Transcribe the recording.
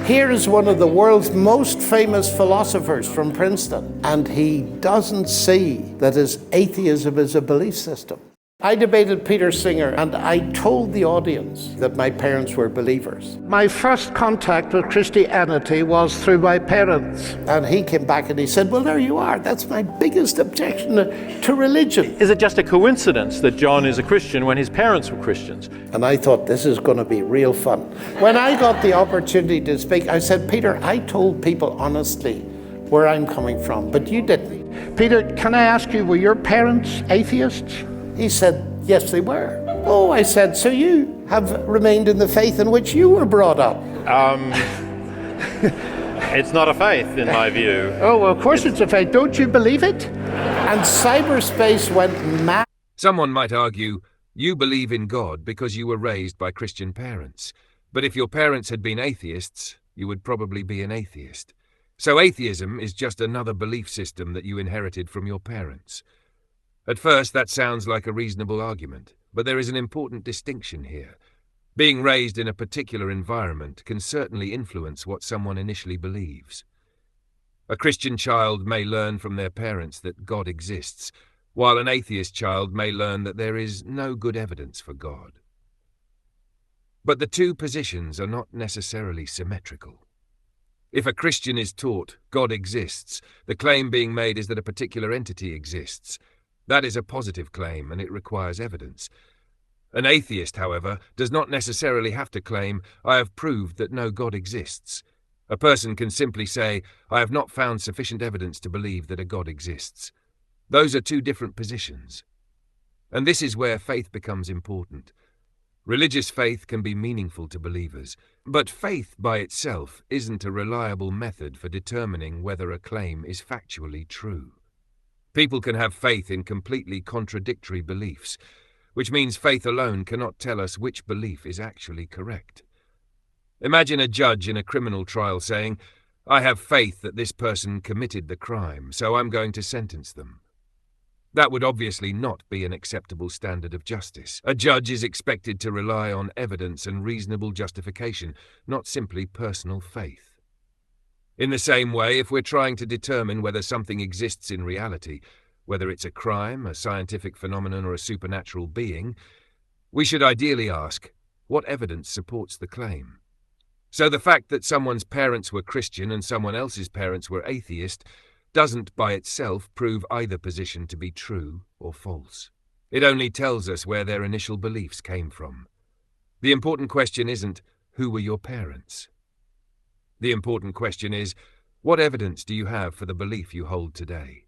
Here is one of the world's most famous philosophers from Princeton, and he doesn't see that his atheism is a belief system. I debated Peter Singer, and I told the audience that my parents were believers. My first contact with Christianity was through my parents. And he came back and he said, well, there you are. That's my biggest objection to religion. Is it just a coincidence that John is a Christian when his parents were Christians? And I thought, this is going to be real fun. When I got the opportunity to speak, I said, Peter, I told people honestly where I'm coming from, but you didn't. Peter, can I ask you, were your parents atheists? He said, yes, they were. Oh, I said, so you have remained in the faith in which you were brought up? It's not a faith, in my view. Oh, well, of course it's a faith. Don't you believe it? And cyberspace went mad. Someone might argue, you believe in God because you were raised by Christian parents. But if your parents had been atheists, you would probably be an atheist. So atheism is just another belief system that you inherited from your parents. At first, that sounds like a reasonable argument, but there is an important distinction here. Being raised in a particular environment can certainly influence what someone initially believes. A Christian child may learn from their parents that God exists, while an atheist child may learn that there is no good evidence for God. But the two positions are not necessarily symmetrical. If a Christian is taught God exists, the claim being made is that a particular entity exists. That is a positive claim, and it requires evidence. An atheist, however, does not necessarily have to claim, I have proved that no God exists. A person can simply say, I have not found sufficient evidence to believe that a God exists. Those are two different positions. And this is where faith becomes important. Religious faith can be meaningful to believers, but faith by itself isn't a reliable method for determining whether a claim is factually true. People can have faith in completely contradictory beliefs, which means faith alone cannot tell us which belief is actually correct. Imagine a judge in a criminal trial saying, I have faith that this person committed the crime, so I'm going to sentence them. That would obviously not be an acceptable standard of justice. A judge is expected to rely on evidence and reasonable justification, not simply personal faith. In the same way, if we're trying to determine whether something exists in reality, whether it's a crime, a scientific phenomenon, or a supernatural being, we should ideally ask, what evidence supports the claim? So the fact that someone's parents were Christian and someone else's parents were atheist doesn't by itself prove either position to be true or false. It only tells us where their initial beliefs came from. The important question isn't, who were your parents? The important question is, what evidence do you have for the belief you hold today?